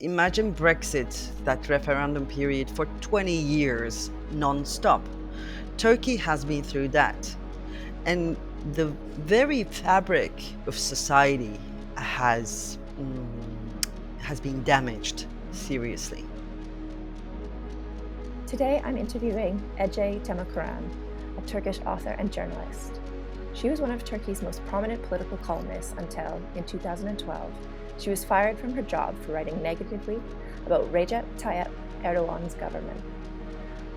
imagine Brexit, that referendum period for 20 years non-stop. Turkey has been through that. And the very fabric of society has been damaged seriously. Today, I'm interviewing Ece Temelkuran, a Turkish author and journalist. She was one of Turkey's most prominent political columnists until, in 2012, she was fired from her job for writing negatively about Recep Tayyip Erdoğan's government.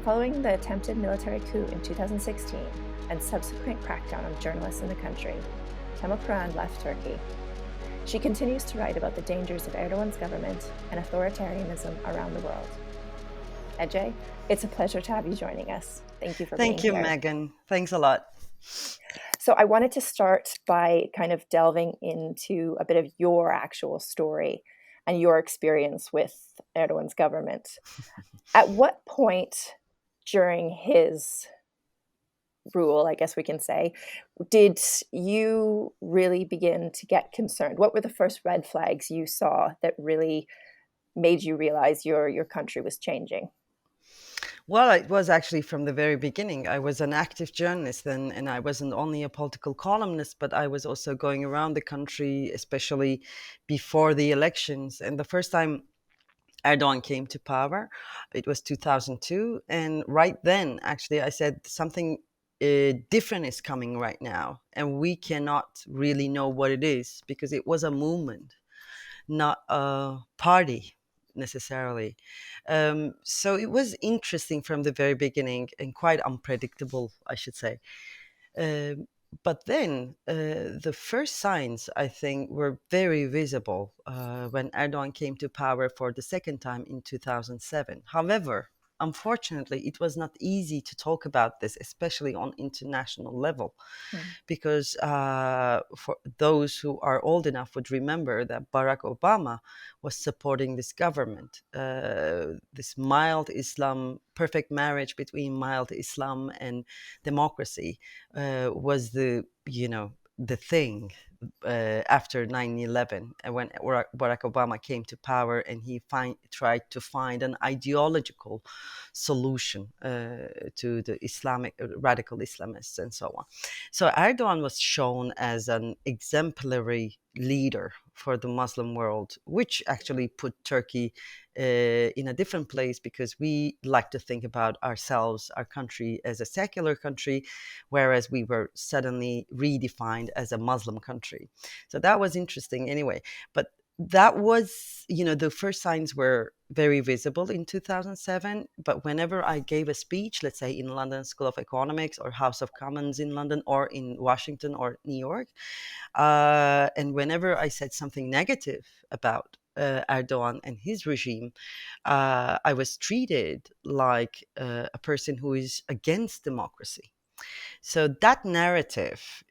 Following the attempted military coup in 2016 and subsequent crackdown on journalists in the country, Temelkuran left Turkey. She continues to write about the dangers of Erdogan's government and authoritarianism around the world. Ece, it's a pleasure to have you joining us. Thank you for being Thank you, here. Megan. Thanks a lot. So I wanted to start by kind of delving into a bit of your actual story and your experience with Erdogan's government. At what point during his rule, I guess we can say, did you really begin to get concerned? What were the first red flags you saw that really made you realize your country was changing? Well, it was actually from the very beginning. I was an active journalist then, and I wasn't only a political columnist, but I was also going around the country, especially before the elections. And the first time Erdogan came to power, it was 2002. And right then, actually, I said something different is coming right now. And we cannot really know what it is because it was a movement, not a party necessarily. So it was interesting from the very beginning and quite unpredictable, I should say. Um, but then the first signs, I think, were very visible when Erdogan came to power for the second time in 2007. However, unfortunately, it was not easy to talk about this, especially on international level, because for those who are old enough would remember that Barack Obama was supporting this government, this mild Islam, perfect marriage between mild Islam and democracy was the thing after 9/11, when Barack Obama came to power, and he tried to find an ideological solution to the Islamic radical Islamists and so on. So Erdogan was shown as an exemplary leader for the Muslim world, which actually put Turkey in a different place, because we like to think about ourselves, our country, as a secular country, whereas we were suddenly redefined as a Muslim country. So that was interesting anyway. But that was, the first signs were very visible in 2007. But whenever I gave a speech, let's say in London School of Economics or House of Commons in London or in Washington or New York, and whenever I said something negative about Erdogan and his regime, I was treated like a person who is against democracy. So that narrative,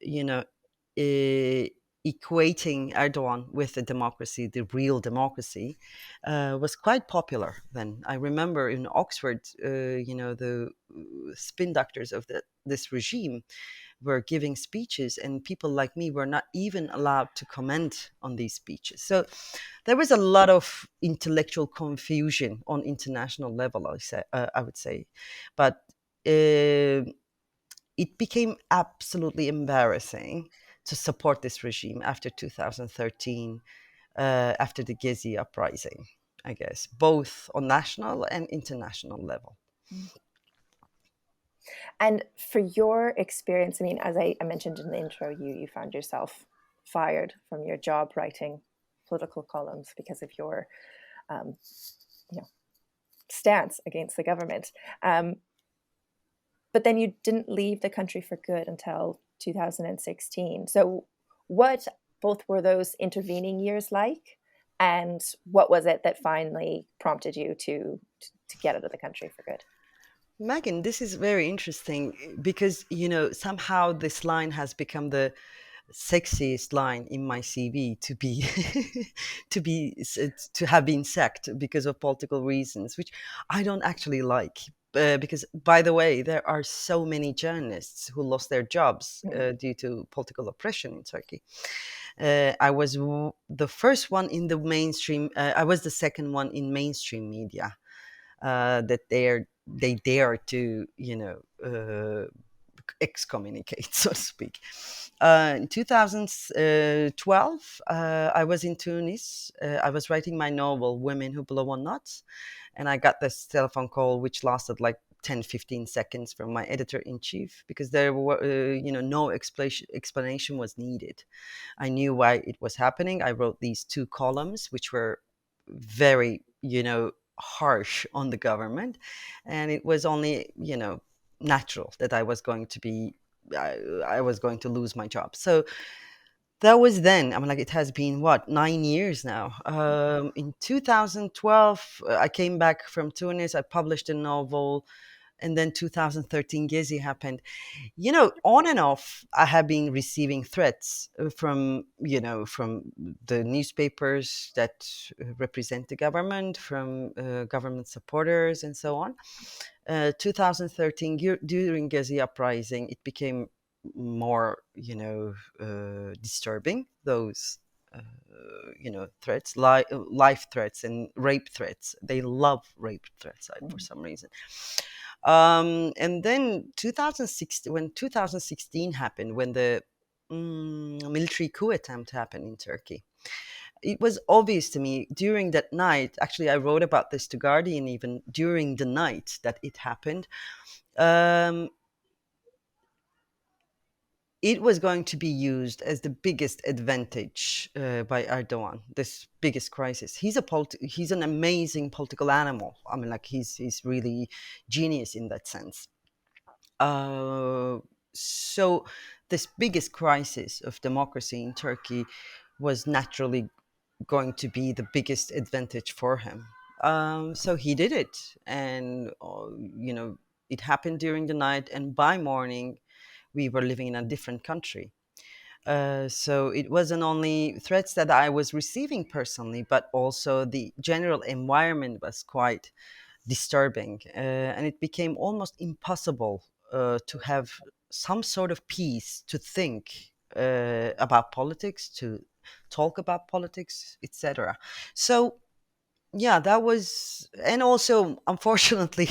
equating Erdogan with the democracy, the real democracy, was quite popular then. I remember in Oxford, the spin doctors of this regime were giving speeches, and people like me were not even allowed to comment on these speeches. So there was a lot of intellectual confusion on international level, I would say. But it became absolutely embarrassing to support this regime after 2013, after the Gezi uprising, I guess, both on national and international level. And for your experience, I mean, as I mentioned in the intro, you found yourself fired from your job writing political columns because of your um, stance against the government. But then you didn't leave the country for good until 2016. So what both were those intervening years like, and what was it that finally prompted you to get out of the country for good? Megan, this is very interesting because, somehow this line has become the sexiest line in my CV to be to have been sacked because of political reasons, which I don't actually like. because, by the way, there are so many journalists who lost their jobs Mm. due to political oppression in Turkey. I was the first one in the mainstream. I was the second one in mainstream media that they dare to, excommunicate, so to speak. In 2012, I was in Tunis. I was writing my novel, Women Who Blow on Nuts, and I got this telephone call, which lasted like 10, 15 seconds from my editor in chief, because there were, no explanation was needed. I knew why it was happening. I wrote these two columns, which were very, harsh on the government. And it was only, natural that I was going to lose my job. So that was then. I'm like, it has been what, 9 years now. In 2012, I came back from Tunis. I published a novel, and then 2013 Gezi happened. On and off, I have been receiving threats from the newspapers that represent the government, from government supporters, and so on. 2013, during Gezi uprising, it became more, disturbing. Those, threats, life threats, and rape threats. They love rape threats for Mm. some reason. And then 2016, when 2016 happened, when the military coup attempt happened in Turkey, it was obvious to me during that night. Actually, I wrote about this to Guardian even during the night that it happened. Um, it was going to be used as the biggest advantage by Erdogan. This biggest crisis. He's an amazing political animal. I mean, like he's really genius in that sense. Uh, so this biggest crisis of democracy in Turkey was naturally going to be the biggest advantage for him. So he did it, and it happened during the night, and by morning we were living in a different country. So it wasn't only threats that I was receiving personally, but also the general environment was quite disturbing, and it became almost impossible to have some sort of peace to think about politics, to talk about politics, etc. So yeah, that was, and also unfortunately,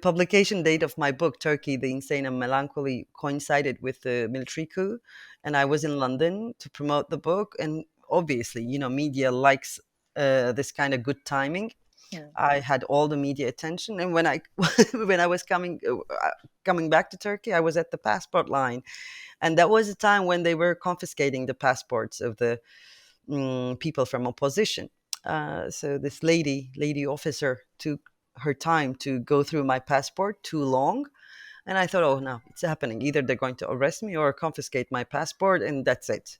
publication date of my book, Turkey, The Insane and Melancholy, coincided with the military coup, and I was in London to promote the book. And obviously, media likes this kind of good timing. Mm. I had all the media attention, and when I when I was coming back to Turkey, I was at the passport line, and that was a time when they were confiscating the passports of the people from opposition. So this lady officer took her time to go through my passport too long, and I thought, oh no, it's happening. Either they're going to arrest me or confiscate my passport, and that's it.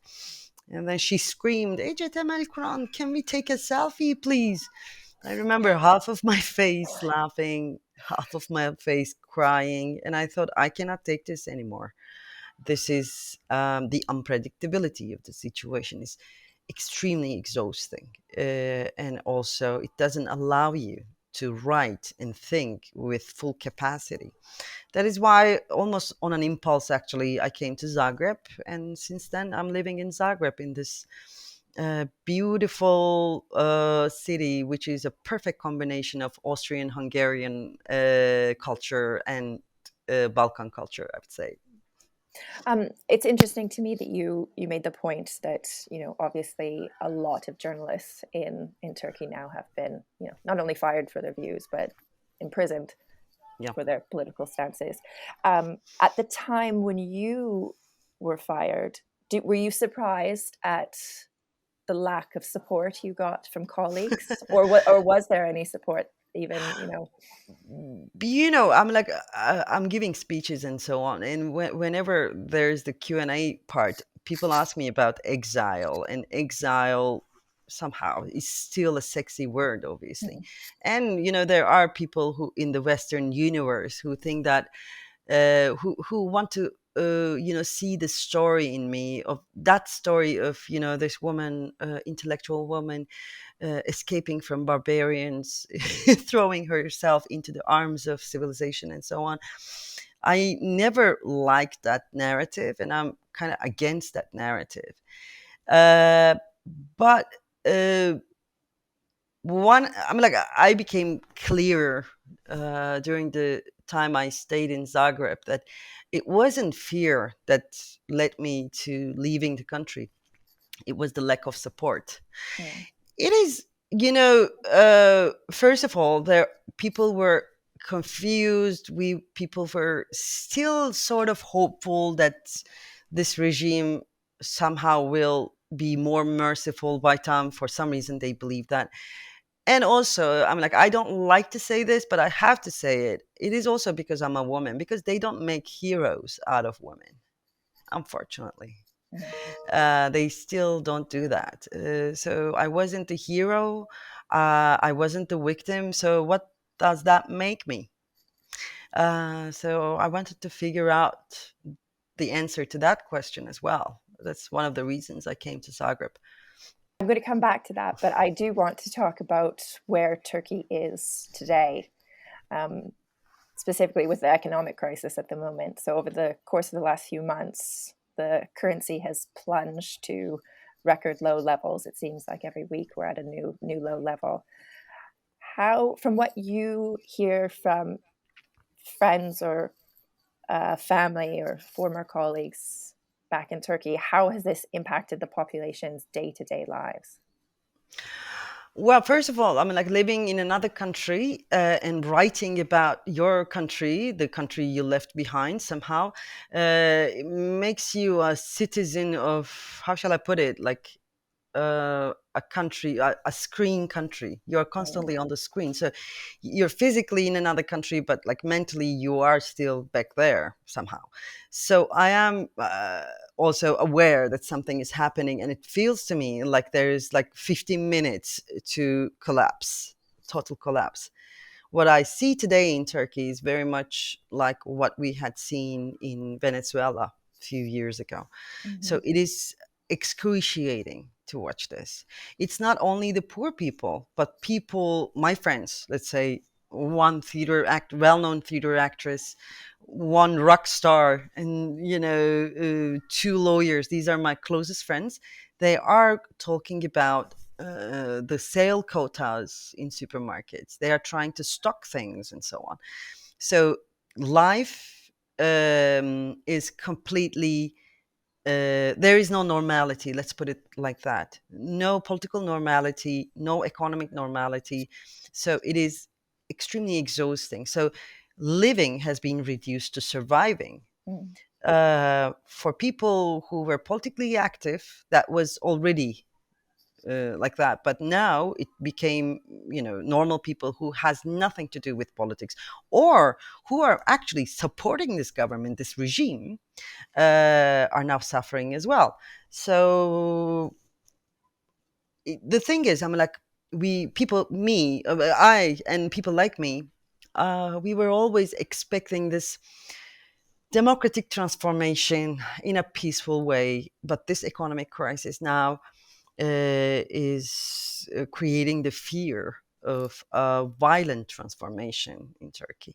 And then she screamed, Ece Temelkuran, can we take a selfie, please? I remember half of my face laughing, half of my face crying, and I thought, I cannot take this anymore. This is the unpredictability of the situation is extremely exhausting, and also it doesn't allow you to write and think with full capacity. That is why, almost on an impulse, actually, I came to Zagreb, and since then I'm living in Zagreb, in this beautiful city, which is a perfect combination of Austrian, Hungarian culture and Balkan culture, I would say. It's interesting to me that you made the point that obviously a lot of journalists in Turkey now have been not only fired for their views but imprisoned Yeah. for their political stances. At the time when you were fired, were you surprised at the lack of support you got from colleagues, or what, or was there any support even? I'm like, I'm giving speeches and so on, and whenever there's the Q&A part, people ask me about exile, and exile somehow is still a sexy word, obviously. Mhm. And there are people who in the Western universe who think that who want to see the story in me, of that story of this woman, intellectual woman, escaping from barbarians, throwing herself into the arms of civilization and so on. I never liked that narrative, and I'm kind of against that narrative. Uh, but one, I'm like, I became clear during the time I stayed in Zagreb that it wasn't fear that led me to leaving the country. It was the lack of support. Mm. It is, first of all, there people were confused. We people were still sort of hopeful that this regime somehow will be more merciful by time. For some reason, they believe that. And also, I'm like, I don't like to say this, but I have to say it. It is also because I'm a woman, because they don't make heroes out of women, unfortunately. Mm. They still don't do that. So I wasn't the hero. I wasn't the victim. So what does that make me? So I wanted to figure out the answer to that question as well. That's one of the reasons I came to Zagreb. I'm going to come back to that, but I do want to talk about where Turkey is today, um, specifically with the economic crisis at the moment. So, over the course of the last few months, the currency has plunged to record low levels. It seems like every week we're at a new low level. How, from what you hear from friends or family or former colleagues back in Turkey, how has this impacted the population's day to day lives? Well, first of all, I mean, like living in another country and writing about your country, the country you left behind somehow, it makes you a citizen of, how shall I put it, like a country, a screen country. You're Mm. constantly on the screen. So you're physically in another country, but like mentally, you are still back there somehow. So I am also aware that something is happening, and it feels to me like there's like 15 minutes to collapse, total collapse. What I see today in Turkey is very much like what we had seen in Venezuela a few years ago. So Mhm. it is excruciating to watch this. It's not only the poor people, but people, my friends, let's say one well-known theater actress, one rock star, and two lawyers. These are my closest friends. They are talking about the sale quotas in supermarkets. They are trying to stock things and so on. So life is completely there is no normality, let's put it like that. No political normality, no economic normality. So it is extremely exhausting. So living has been reduced to surviving. Mm. For people who were politically active, that was already like that. But now it became, normal people who has nothing to do with politics, or who are actually supporting this government, this regime, are now suffering as well. So the thing is, I mean, like I and people like me, we were always expecting this democratic transformation in a peaceful way, but this economic crisis now is creating the fear of a violent transformation in Turkey.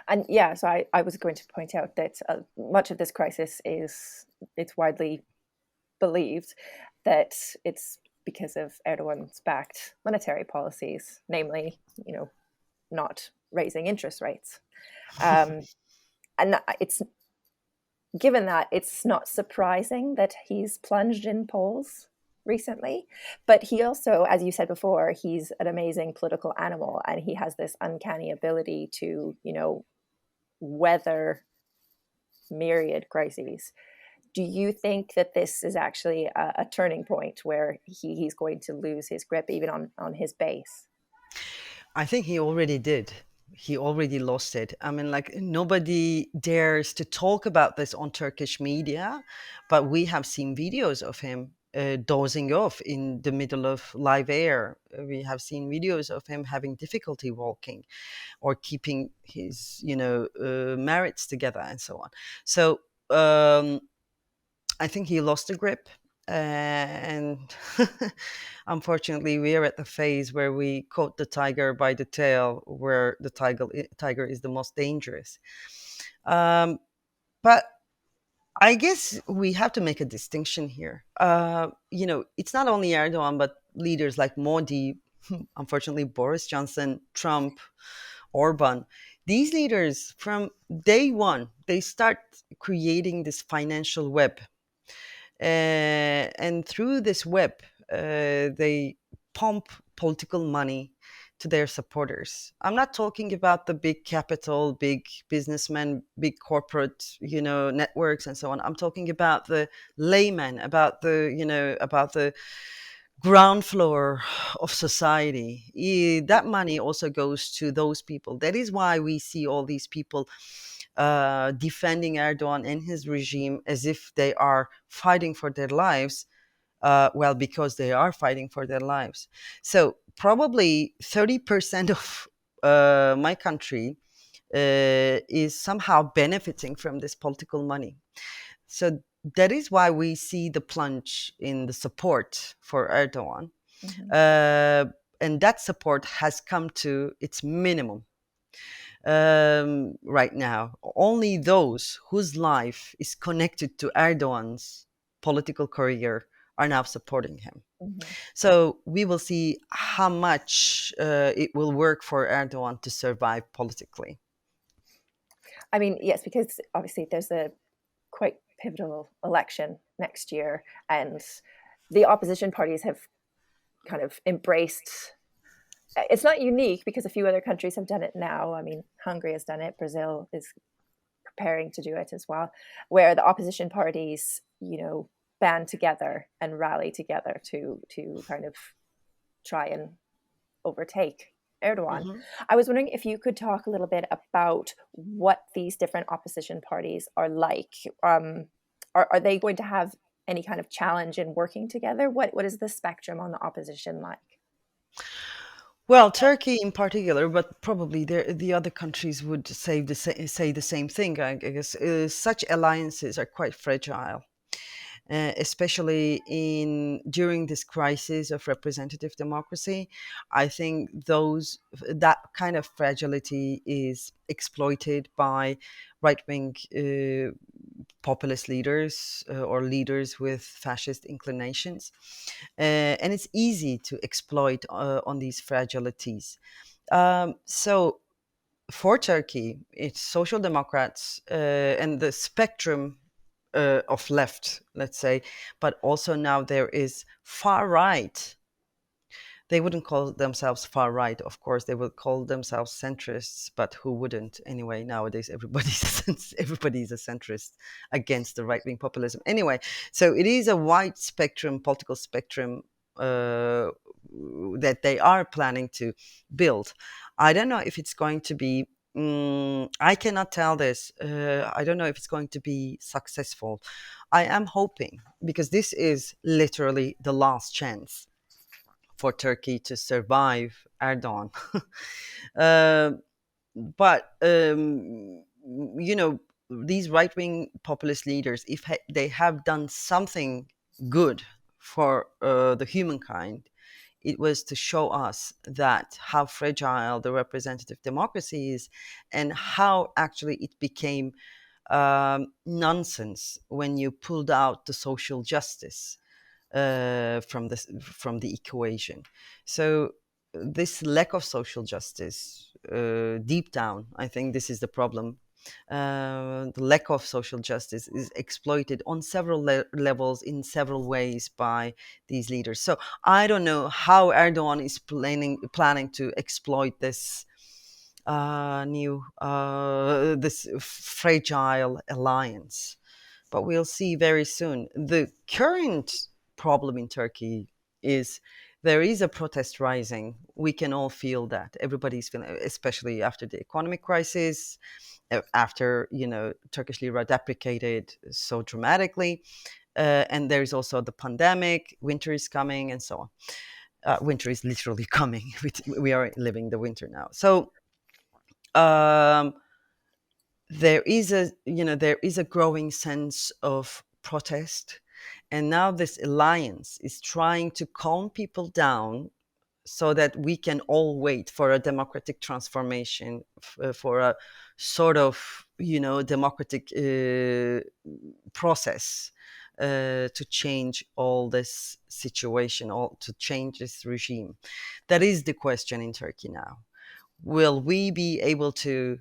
And yeah, so I was going to point out that much of this crisis is, it's widely believed that it's because of Erdogan's backed monetary policies, namely, not raising interest rates. Um, and it's given that, it's not surprising that he's plunged in polls recently. But he also, as you said before, he's an amazing political animal, and he has this uncanny ability to, weather myriad crises. Do you think that this is actually a turning point where he's going to lose his grip even on his base? I think he already did. He already lost it. I mean, like, nobody dares to talk about this on Turkish media, but we have seen videos of him dozing off in the middle of live air. We have seen videos of him having difficulty walking or keeping his, merits together and so on. So um, I think he lost the grip. And unfortunately, we are at the phase where we caught the tiger by the tail, where the tiger is the most dangerous. Um, but I guess we have to make a distinction here. It's not only Erdogan, but leaders like Modi, unfortunately, Boris Johnson, Trump, Orban. These leaders, from day one, they start creating this financial web, and through this web, they pump political money to their supporters. I'm not talking about the big capital, big businessmen, big corporate, networks and so on. I'm talking about the layman, about the ground floor of society. That money also goes to those people. That is why we see all these people defending Erdogan and his regime as if they are fighting for their lives. Well, because they are fighting for their lives. So probably 30% of my country is somehow benefiting from this political money. So that is why we see the plunge in the support for Erdogan. Hmm. Uh, and that support has come to its minimum right now. Only those whose life is connected to Erdogan's political career are now supporting him. Hmm. So we will see how much it will work for Erdogan to survive politically. I mean, yes, because obviously there's a quite pivotal election next year, and the opposition parties have kind of embraced. It's not unique because a few other countries have done it now. I mean, Hungary has done it. Brazil is preparing to do it as well, where the opposition parties, band together and rally together to kind of try and overtake Erdogan. Mhm. I was wondering if you could talk a little bit about what these different opposition parties are like. Are they going to have any kind of challenge in working together? What is the spectrum on the opposition like? Well, Turkey in particular, but probably the other countries would say the same thing. I guess such alliances are quite fragile, especially in during this crisis of representative democracy. I think that kind of fragility is exploited by right wing populist leaders or leaders with fascist inclinations, and it's easy to exploit on these fragilities. So for Turkey, it's social democrats and the spectrum of left, let's say, but also now there is far right. They wouldn't call themselves far right, of course. They would call themselves centrists, but who wouldn't anyway? Nowadays, everybody's a centrist against the right wing populism. Anyway, so it is a wide spectrum, political spectrum uh, that they are planning to build. I don't know if it's going to be. I cannot tell this. I don't know if it's going to be successful. I am hoping because this is literally the last chance for Turkey to survive Erdogan. uh, but these right-wing populist leaders, if they have done something good for the humankind, it was to show us that how fragile the representative democracy is, and how actually it became nonsense when you pulled out the social justice from the equation. So this lack of social justice, deep down, I think this is the problem. The lack of social justice is exploited on several levels in several ways by these leaders. So I don't know how Erdogan is planning to exploit this fragile alliance, but we'll see very soon. The current problem in Turkey is there is a protest rising. We can all feel that. Everybody's feeling, especially after the economic crisis, after Turkish lira depreciated so dramatically. And there is also the pandemic, winter is coming, and so on. Winter is literally coming. We are living the winter now. So um, there is a growing sense of protest, and now this alliance is trying to calm people down so that we can all wait for a democratic transformation, for a sort of democratic process to change all this situation, all to change this regime. That is the question in Turkey now. Will we be able to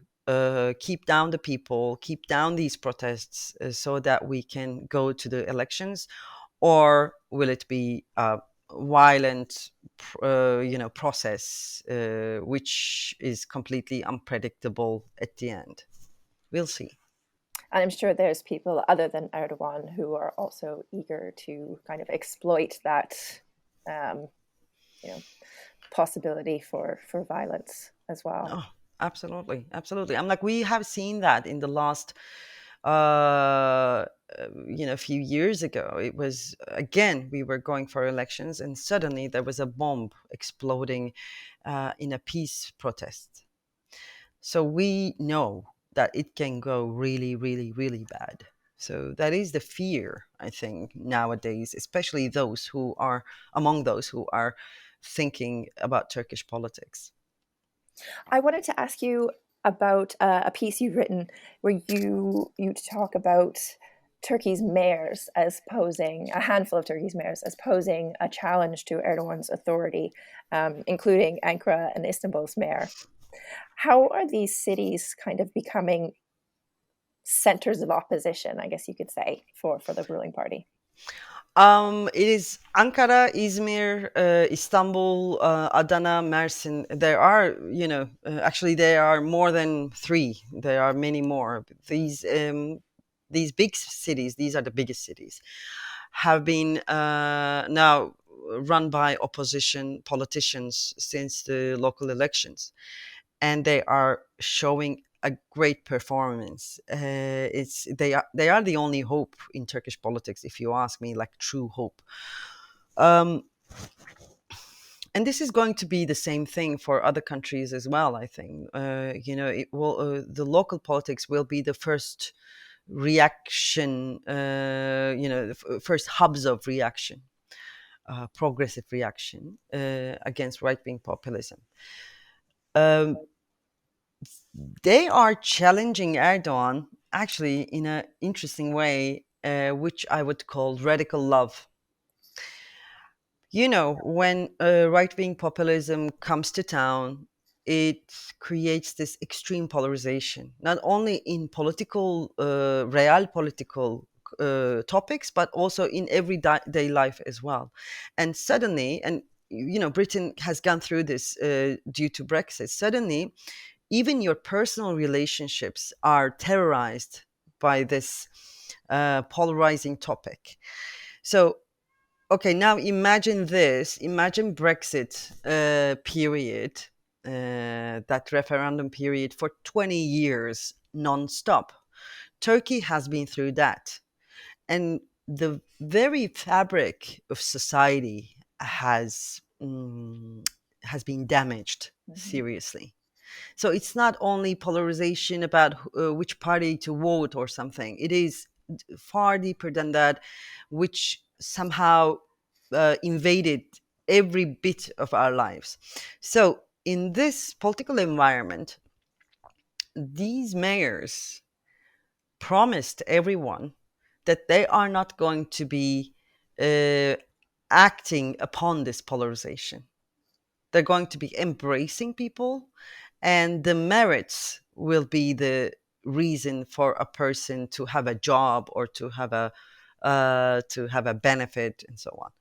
keep down the people, keep down these protests, so that we can go to the elections, or will it be a violent, process, which is completely unpredictable at the end? We'll see. And I'm sure there's people other than Erdogan who are also eager to kind of exploit that, um, you know, possibility for violence as well. Oh, absolutely, absolutely. I'm like, we have seen that in the last uh a few years ago. It was, again, we were going for elections, and suddenly there was a bomb exploding in a peace protest. So we know that it can go really, really, really bad. So that is the fear, I think, nowadays, especially those who are among those who are thinking about Turkish politics. I wanted to ask you about a piece you've written where you talk about Turkey's mayors as posing a handful of Turkey's mayors as posing a challenge to Erdogan's authority, including Ankara and Istanbul's mayor. How are these cities kind of becoming centers of opposition, I guess you could say, for the ruling party? It is Ankara, Izmir, Istanbul, Adana, Mersin. There are, actually, there are more than three. There are many more. These big cities, these are the biggest cities, have been now run by opposition politicians since the local elections, and they are showing a great performance. They are the only hope in Turkish politics, if you ask me, like true hope. Um, and this is going to be the same thing for other countries as well. I think the local politics will be the first reaction. The first hubs of reaction, progressive reaction against right wing populism. Um, they are challenging Erdogan actually in an interesting way, which I would call radical love. When right wing populism comes to town, it creates this extreme polarization, not only in political, real political topics, but also in everyday life as well. And suddenly, and Britain has gone through this due to Brexit. Suddenly, even your personal relationships are terrorized by this polarizing topic. So, okay, now imagine this. Imagine Brexit period, that referendum period for 20 years non-stop. Turkey has been through that. And the very fabric of society has been damaged Mhm. seriously. So it's not only polarization about which party to vote or something. It is far deeper than that, which somehow invaded every bit of our lives. So in this political environment, these mayors promised everyone that they are not going to be uh, acting upon this polarization. They're going to be embracing people, and the merits will be the reason for a person to have a job or to have a benefit and so on.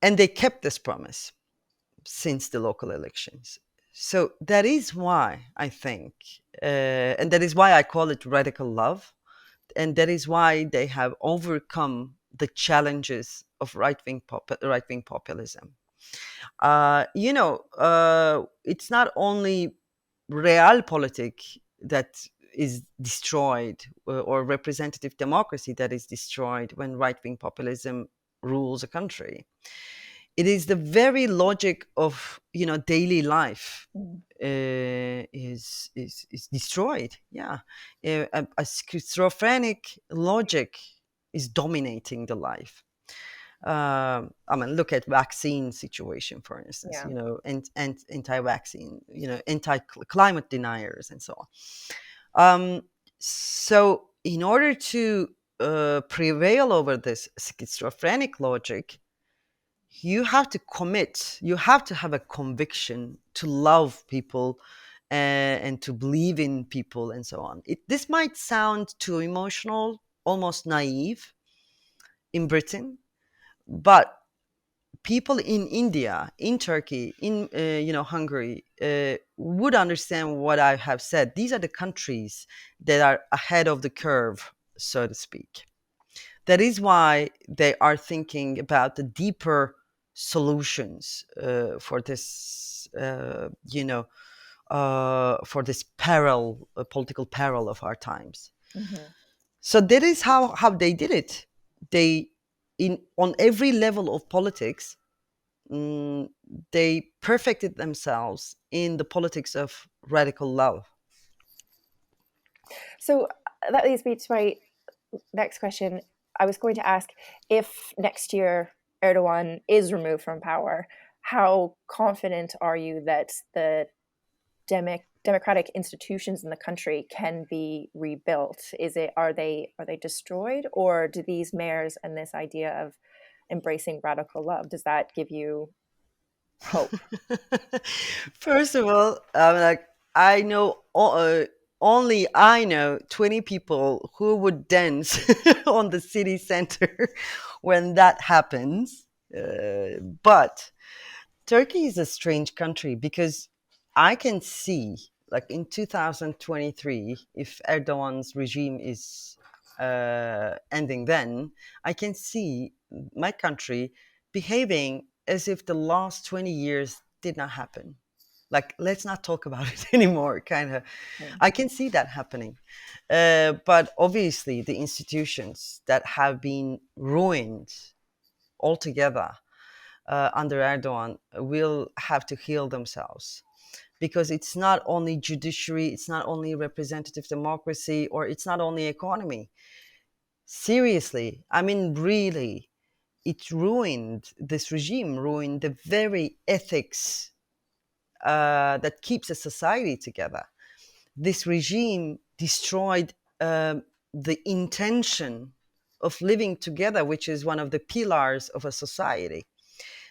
And they kept this promise since the local elections. So that is why I think, and that is why I call it radical love, and that is why they have overcome the challenges of right wing populism. It's not only realpolitik that is destroyed, or representative democracy that is destroyed when right-wing populism rules a country. It is the very logic of, daily life, Mm. is destroyed. Yeah, a schizophrenic logic is dominating the life. I mean, look at vaccine situation, for instance. Yeah. And anti-vaccine, anti-climate deniers, and so on. So, in order to prevail over this schizophrenic logic, you have to have a conviction to love people, and to believe in people, and so on. This might sound too emotional, almost naive in Britain, but people in India, in Turkey, in Hungary, would understand what I have said. These are the countries that are ahead of the curve, so to speak. That is why they are thinking about the deeper solutions, for this, for this peril, political peril of our times. Hmm. So that is how they did it. They, in on every level of politics, mm, they perfected themselves in the politics of radical love. So that leads me to my next question. I was going to ask, if next year Erdogan is removed from power, how confident are you that the democratic institutions in the country can be rebuilt? Are they destroyed, or do these mayors and this idea of embracing radical love, does that give you hope? First of all, I'm like, I know only I know 20 people who would dance on the city center when that happens. But Turkey is a strange country, because I can see, like in 2023, if Erdogan's regime is ending, then I can see my country behaving as if the last 20 years did not happen. Like, let's not talk about it anymore, kind of. Mm. I can see that happening. But obviously, the institutions that have been ruined altogether under Erdogan will have to heal themselves, because it's not only judiciary, it's not only representative democracy, or it's not only economy. Seriously, I mean, really, this regime ruined the very ethics that keeps a society together. This regime destroyed the intention of living together, which is one of the pillars of a society.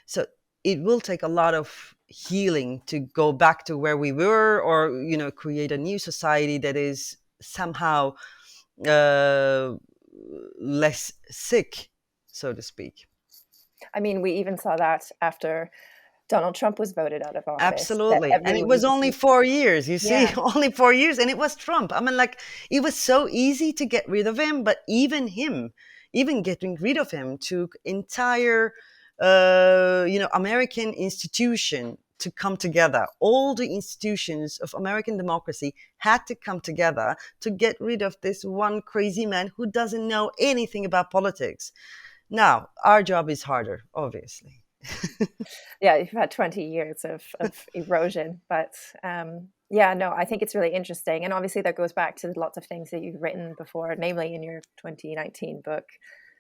So it will take a lot of healing to go back to where we were, or create a new society that is somehow uh, less sick, so to speak. I mean, we even saw that after Donald Trump was voted out of office, that Absolutely. And it everyone was just only 4 years, you see, yeah. only 4 years. And it was Trump. I mean, like, it was so easy to get rid of him, but even getting rid of him took entire, American institution to come together. All the institutions of American democracy had to come together to get rid of this one crazy man who doesn't know anything about politics. Now, our job is harder, obviously. Yeah, you've had 20 years of erosion, but yeah, no, I think it's really interesting, and obviously that goes back to lots of things that you've written before, namely in your 2019 book,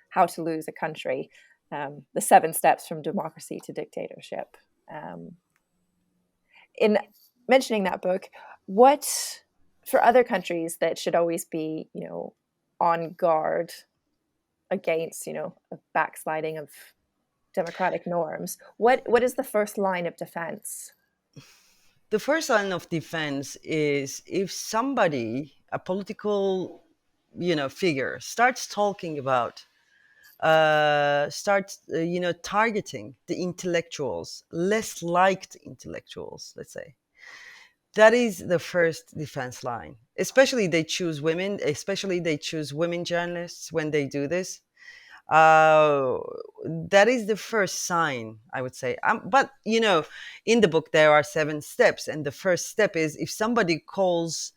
How to Lose a Country, the 7 steps from democracy to dictatorship. um, in mentioning that book, what, for other countries that should always be, on guard against, a backsliding of democratic norms, what is the first line of defense? The first line of defense is if somebody, a political, figure, starts talking about, starts, targeting the intellectuals, less liked intellectuals, let's say. That is the first defense line. Especially they choose women journalists when they do this. uh, that is the first sign, I would say. But in the book there are 7 steps, and the first step is if somebody calls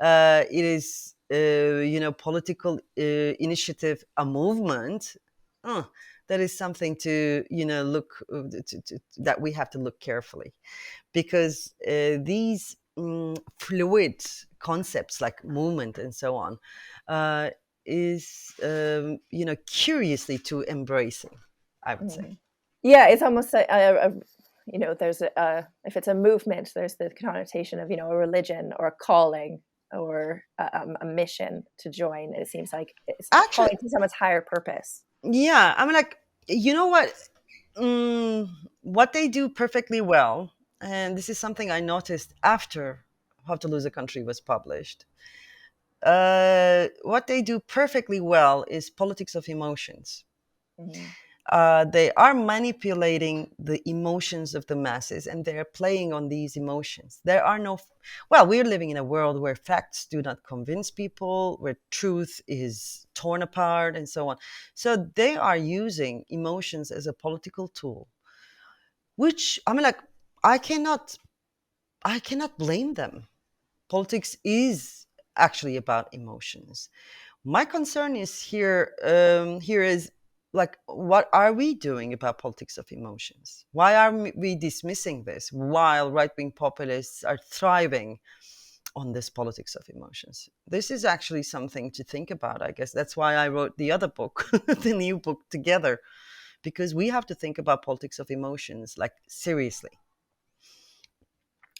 It is, political initiative, a movement. uh, that is something to, look that we have to look carefully, because these fluid concepts like movement and so on uh, is, curiously to embracing, I would say. Mhm. Yeah, it's almost there's if it's a movement, there's the connotation of a religion or a calling or a mission to join. It seems like it's Actually, calling to someone's higher purpose. yeah, I mean, like, you know what, what they do perfectly well, and this is something I noticed after How to Lose a Country was published. What they do perfectly well is politics of emotions. Mhm. They are manipulating the emotions of the masses, and they are playing on these emotions. There are no, well, we're living in a world where facts do not convince people, where truth is torn apart, and so on. So they are using emotions as a political tool, which, I mean, like, I cannot, I cannot blame them. Politics is actually about emotions. My concern is here is, like, what are we doing about politics of emotions? Why are we dismissing this while right-wing populists are thriving on this politics of emotions? This is actually something to think about. I guess that's why I wrote the other book, the new book, together, because we have to think about politics of emotions, like, seriously.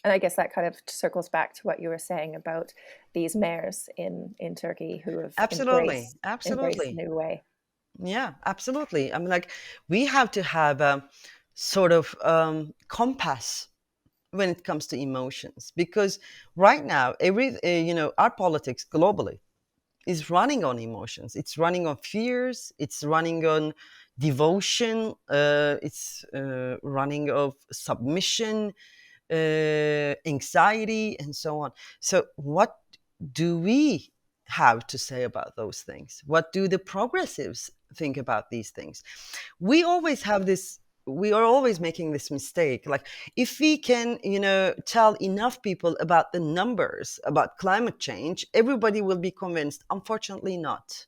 And I guess that kind of circles back to what you were saying about these mayors in Turkey who have Absolutely, embraced the absolutely. new way. Yeah, absolutely. I mean, like, we have to have a sort of compass when it comes to emotions, because right now, our politics globally is running on emotions. It's running on fears. It's running on devotion. It's running of submission, anxiety, and so on. So, what do we have to say about those things? What do the progressives think about these things? We always have this. We are always making this mistake. Like, if we can, tell enough people about the numbers about climate change, everybody will be convinced. Unfortunately, not.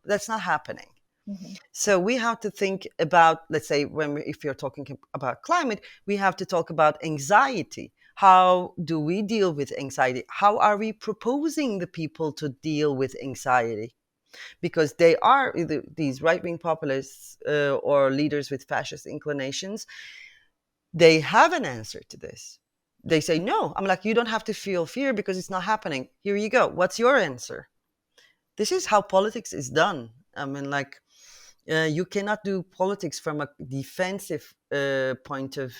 That's not happening. Mhm. So we have to think about, let's say, if you're talking about climate, we have to talk about anxiety. How do we deal with anxiety? How are we proposing the people to deal with anxiety? Because they are these right-wing populists, or leaders with fascist inclinations. They have an answer to this. They say, no, I'm like, you don't have to feel fear because it's not happening. Here you go. What's your answer? This is how politics is done. I mean, like, you cannot do politics from a defensive point of,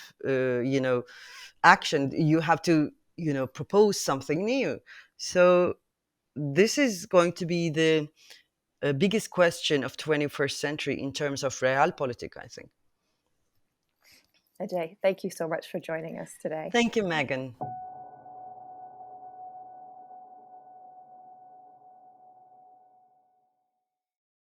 action. You have to, propose something new. So this is going to be the biggest question of 21st century in terms of realpolitik, I think. Ajay, thank you so much for joining us today. Thank you, Megan.